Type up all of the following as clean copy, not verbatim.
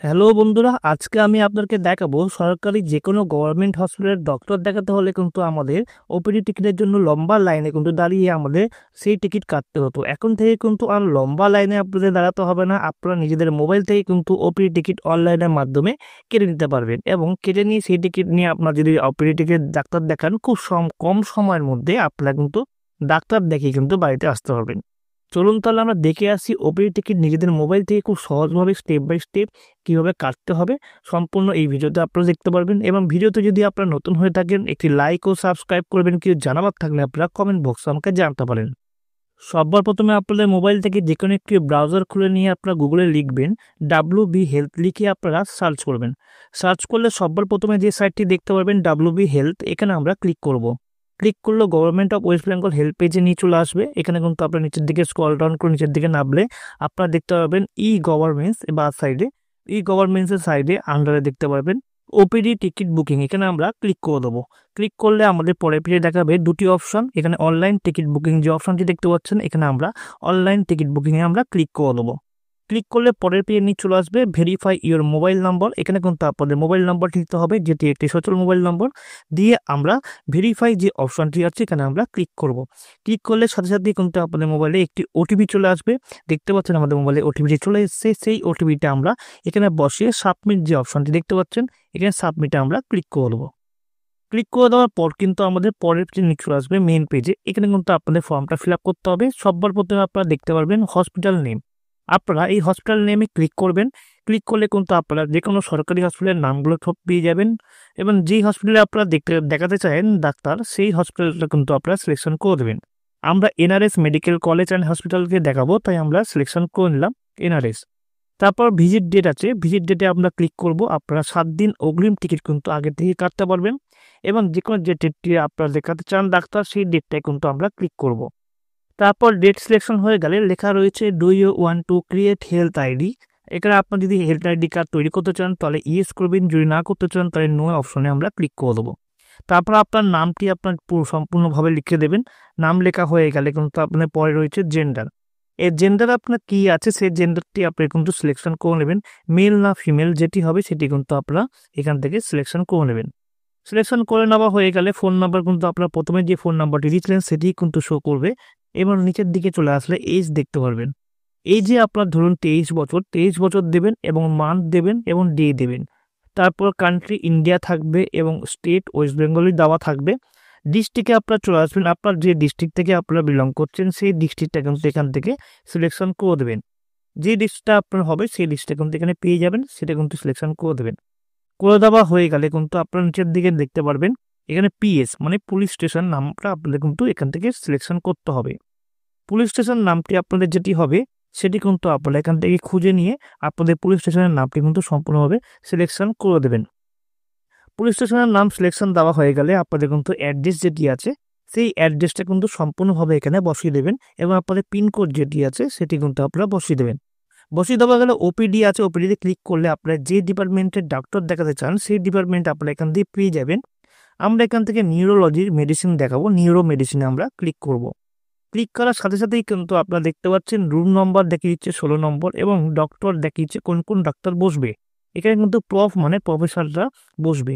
Hello বন্ধুরা, আজকে আমি আপনাদেরকে দেখাবো সরকারি যে কোনো গভর্নমেন্ট হসপিটালের ডক্টর দেখাতে হলে কিন্তু আমাদের ওপিডি টিকিটের জন্য লম্বা লাইনে কিন্তু দাঁড়িয়ে আমাদের সেই টিকিট কাটতে হতো। এখন থেকে কিন্তু আর লম্বা লাইনে আপনাদের দাঁড়াতে হবে না। আপনারা নিজেদের মোবাইল থেকে কিন্তু ওপিডি টিকিট অনলাইনের মাধ্যমে কেটে নিতে পারবেন এবং কেটে নিয়ে সেই টিকিট নিয়ে আপনার যদি ওপিডি টিকিট ডাক্তার দেখান খুব কম সময়ের মধ্যে আপনারা কিন্তু ডাক্তার দেখিয়ে কিন্তু বাড়িতে আসতে পারবেন। চলুন তাহলে আমরা দেখে আসি ওপিডি টিকিট নিজেদের মোবাইল থেকে খুব সহজভাবে স্টেপ বাই স্টেপ কীভাবে কাটতে হবে। সম্পূর্ণ এই ভিডিওতে আপনারা দেখতে পারবেন এবং ভিডিওতে যদি আপনারা নতুন হয়ে থাকেন একটি লাইক ও সাবস্ক্রাইব করবেন। কিছু জানাবার থাকলে আপনারা কমেন্ট বক্সে আমাকে জানাতে পারেন। সবার প্রথমে আপনাদের মোবাইল থেকে যে কোনো একটি ব্রাউজার খুলে নিয়ে আপনারা গুগলে লিখবেন WB হেলথ, লিখে আপনারা সার্চ করবেন। সার্চ করলে সবার প্রথমে যে সাইটটি দেখতে পারবেন WB হেলথ, এখানে আমরা ক্লিক করব। ক্লিক করলে government of West Bengal help পেজে নিয়ে চলে আসবে। এখানে কিন্তু আপনার নিচের দিকে স্ক্রল ডাউন করে নিচের দিকে নামলে আপনারা দেখতে পাবেন গভর্নমেন্টস বা সাইডে গভর্নমেন্টসের সাইডে আন্ডারে দেখতে পাবেন ওপিডি টিকিট বুকিং। এখানে আমরা ক্লিক করে দেবো। ক্লিক করলে আমাদের পরে পেজে দেখাবে দুটি অপশন। এখানে অনলাইন টিকিট বুকিং যে অপশনটি দেখতে পাচ্ছেন, এখানে আমরা অনলাইন টিকিট বুকিংয়ে আমরা ক্লিক করে দেবো। ক্লিক করলে পরের পেজে নিয়ে চলে আসবে ভেরিফাই ইওর মোবাইল নম্বর। এখানে কিন্তু আপনাদের মোবাইল নম্বর দিতে হবে, যেটি একটি সচল মোবাইল নম্বর দিয়ে আমরা ভেরিফাই যে অপশনটি আছে এখানে আমরা ক্লিক করব। ক্লিক করলে সাথে সাথে কিন্তু আপনাদের মোবাইলে একটি ওটিপি চলে আসবে। দেখতে পাচ্ছেন আমাদের মোবাইলে ওটিপিটি চলে এসেছে। সেই ওটিপিটা আমরা এখানে বসিয়ে সাবমিট যে অপশনটি দেখতে পাচ্ছেন, এখানে সাবমিটে আমরা ক্লিক করে দেবো। ক্লিক করে দেওয়ার পর কিন্তু আমাদের পরের পেজে নিয়ে চলে আসবে মেন পেজে। এখানে কিন্তু আপনাদের ফর্মটা ফিল আপ করতে হবে। সবার প্রথমে আপনারা দেখতে পারবেন হসপিটাল নেম। আপনারা এই হসপিটাল নেমে ক্লিক করবেন। ক্লিক করলে কিন্তু আপনারা যে কোনো সরকারি হসপিটালের নামগুলো সব পেয়ে যাবেন এবং যেই হসপিটালে আপনারা দেখাতে চান ডাক্তার, সেই হসপিটালটা কিন্তু আপনারা সিলেকশন করে দেবেন। আমরা NRS মেডিকেল কলেজ অ্যান্ড হসপিটালকে দেখাবো, তাই আমরা সিলেকশন করে নিলাম NRS। তারপর ভিজিট ডেট আছে, ভিজিট ডেটে আমরা ক্লিক করব। আপনারা 7 দিন অগ্রিম টিকিট কিন্তু আগে থেকে কাটতে পারবেন এবং যে কোনো যে ডেটটি আপনারা দেখাতে চান ডাক্তার, সেই ডেটটাই কিন্তু আমরা ক্লিক করব। তারপর ডেট সিলেকশন হয়ে গেলে লেখা রয়েছে do you want to create health ID. এখানে আপনার যদি হেলথ আইডি কার্ড তৈরি করতে চান তাহলে ইয়েস করবেন, যদি না করতে চান তাহলে নো অপশনে আমরা ক্লিক করে দেবো। তারপর আপনার নামটি আপনার সম্পূর্ণভাবে লিখে দেবেন। নাম লেখা হয়ে গেলে কিন্তু আপনার পরে রয়েছে জেন্ডার। এই জেন্ডার আপনার কি আছে সেই জেন্ডারটি আপনি কিন্তু সিলেকশন করে নেবেন। মেল না ফিমেল যেটি হবে সেটি কিন্তু আপনারা এখান থেকে সিলেকশন করে নেবেন। সিলেকশন করে নেওয়া হয়ে গেলে ফোন নাম্বার কিন্তু আপনার প্রথমে যে ফোন নাম্বারটি দিয়েছিলেন সেটি কিন্তু শো করবে। এবার নিচের দিকে চলে আসলে এজ দেখতে পারবেন। এই যে আপনার ধরুন 23 বছর দেবেন এবং মান্থ দেবেন এবং ডে দেবেন। তারপর কান্ট্রি ইন্ডিয়া থাকবে এবং স্টেট ওয়েস্ট বেঙ্গলই দেওয়া থাকবে। ডিস্ট্রিক্টে আপনারা চলে আসবেন। আপনার যে ডিস্ট্রিক্ট থেকে আপনারা বিলং করছেন সেই ডিস্ট্রিক্টটা কিন্তু এখান থেকে সিলেকশন করে দেবেন। যে ডিস্ট্রিক্টটা আপনার হবে সেই ডিস্ট্রিক্টটা কিন্তু এখানে পেয়ে যাবেন, সেটা কিন্তু সিলেকশন করে দেবেন। করে দেওয়া হয়ে গেলে কিন্তু আপনার নিচের দিকে দেখতে পারবেন এখানে PS মানে পুলিশ স্টেশন নামটা আপনাদের কিন্তু এখান থেকে সিলেকশন করতে হবে। পুলিশ স্টেশন নামটি আপনাদের যেটি হবে সেটি কিন্তু আপনারা এখান থেকে খুঁজে নিয়ে আপনাদের পুলিশ স্টেশনের নামটি কিন্তু সম্পূর্ণভাবে সিলেকশন করে দেবেন। পুলিশ স্টেশনের নাম সিলেকশন দেওয়া হয়ে গেলে আপনাদের কিন্তু অ্যাড্রেস যেটি আছে সেই অ্যাড্রেসটা কিন্তু সম্পূর্ণভাবে এখানে বসিয়ে দেবেন এবং আপনাদের পিনকোড যেটি আছে সেটি কিন্তু আপনারা বসিয়ে দেবেন। বসিয়ে দেওয়া গেলে ওপিডি আছে, ওপিডিতে ক্লিক করলে আপনারা যে ডিপার্টমেন্টের ডাক্তার দেখাতে চান সেই ডিপার্টমেন্ট আপনারা এখান থেকে পেয়ে যাবেন। আমরা এখান থেকে নিউরোলজির মেডিসিন দেখাবো, নিউরো মেডিসিনে আমরা ক্লিক করব। ক্লিক করার সাথে সাথেই কিন্তু আপনারা দেখতে পাচ্ছেন রুম নম্বর দেখিয়ে দিচ্ছে 16 নম্বর এবং ডক্টর দেখিয়েছে কোন কোন ডাক্তার বসবে। এখানে কিন্তু মানে প্রফেসররা বসবে।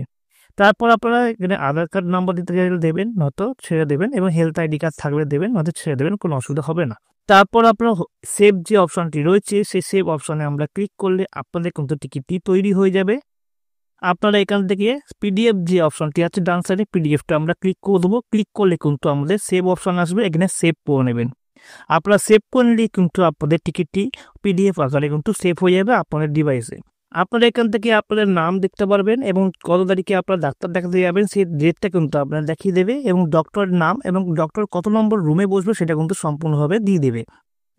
তারপর আপনারা এখানে আধার কার্ড নাম্বার দিতে চাইলে দেবেন, নয়তো ছেড়ে দেবেন এবং হেলথ আইডি কার্ড থাকলে দেবেন, নয়তো ছেড়ে দেবেন, কোনো অসুবিধা হবে না। তারপর আপনার সেভ যে অপশনটি রয়েছে সেই সেভ অপশনে আমরা ক্লিক করলে আপনাদের কিন্তু টিকিটটি তৈরি হয়ে যাবে। আপনারা এখান থেকে PDF যে অপশনটি আছে ডান সাইডে PDFটা আমরা ক্লিক করে দেবো। ক্লিক করলে কিন্তু আমাদের সেভ অপশন আসবে, এখানে সেভ করে নেবেন। আপনারা সেভ করে নিলে কিন্তু আপনাদের টিকিটটি PDF আকারে কিন্তু সেভ হয়ে যাবে আপনাদের ডিভাইসে। আপনারা এখান থেকে আপনাদের নাম দেখতে পারবেন এবং কত তারিখে আপনারা ডাক্তার দেখাতে যাবেন সেই ডেটটা কিন্তু আপনারা দেখিয়ে দেবে এবং ডক্টরের নাম এবং ডক্টর কত নম্বর রুমে বসবে সেটা কিন্তু সম্পূর্ণভাবে দিয়ে দেবে।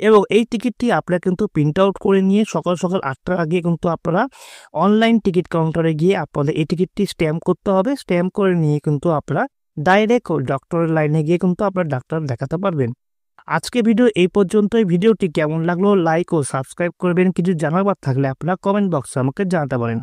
এবং এই টিকিটটি আপনারা কিন্তু প্রিন্ট আউট করে নিয়ে সকাল 8টার আগে কিন্তু আপনারা অনলাইন টিকিট কাউন্টারে গিয়ে আপনাদের এই টিকিটটি স্ট্যাম্প করতে হবে। স্ট্যাম্প করে নিয়ে কিন্তু আপনারা ডাইরেক্ট ডক্টরের লাইনে গিয়ে কিন্তু আপনারা ডাক্তার দেখাতে পারবেন। আজকে ভিডিও এই পর্যন্তই। ভিডিওটি কেমন লাগলো লাইক ও সাবস্ক্রাইব করবেন। কিছু জানাবার থাকলে আপনারা কমেন্ট বক্সে আমাকে জানাতে পারেন।